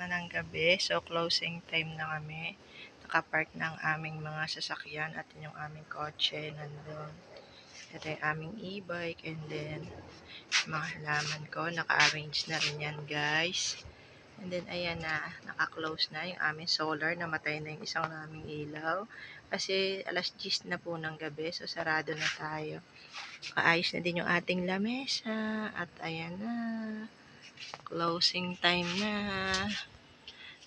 na ng gabi. So, closing time na kami. Nakapark na ang aming mga sasakyan at yung aming kotse nandun. Ito yung aming e-bike and then mga halaman ko. Naka-arrange na rin yan, guys. And then, ayan na. Naka-close na yung aming solar. Namatay na yung isang naming ilaw. Kasi alas 10 na po ng gabi. So, sarado na tayo. Kaayos na din yung ating lamesa. At ayan na. Closing time na.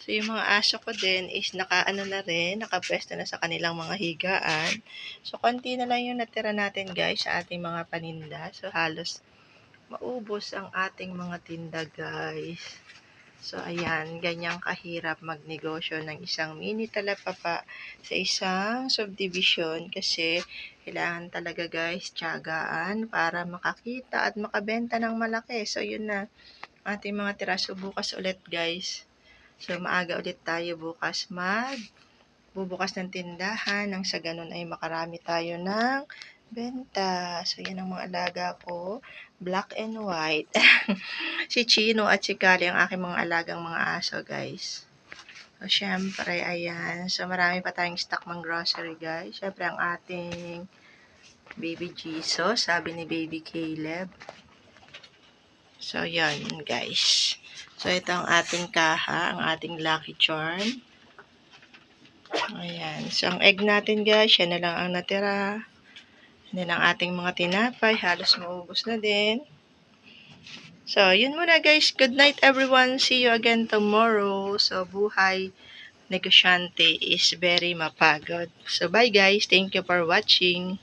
So, yung mga aso ko din is nakaano na rin, nakapwesto na sa kanilang mga higaan. So, konti na lang yung natira natin guys sa ating mga paninda. So, halos maubos ang ating mga tinda guys. So, ayan, ganyang kahirap magnegosyo ng isang mini talapapa sa isang subdivision kasi kailangan talaga guys tiyagaan para makakita at makabenta ng malaki. So, yun na ating mga tiraso bukas ulit guys. So, maaga ulit tayo bukas bubukas ng tindahan nang sa ganun ay makarami tayo ng benta. So, yan ang mga alaga ko. Black and white. Si Chino at si Kali ang aking mga alagang mga aso, guys. So, syempre, ayan. So, marami pa tayong stock ng grocery, guys. Syempre, ang ating Baby Jesus, sabi ni Baby Caleb. So, yan, guys. So, ito ang ating kaha, ang ating Lucky Charm. Ayan. So, ang egg natin, guys, yan na lang ang natira. Yan ang ating mga tinapay. Halos maubos na din. So, yun muna, guys. Good night, everyone. See you again tomorrow. So, buhay negosyante is very mapagod. So, bye, guys. Thank you for watching.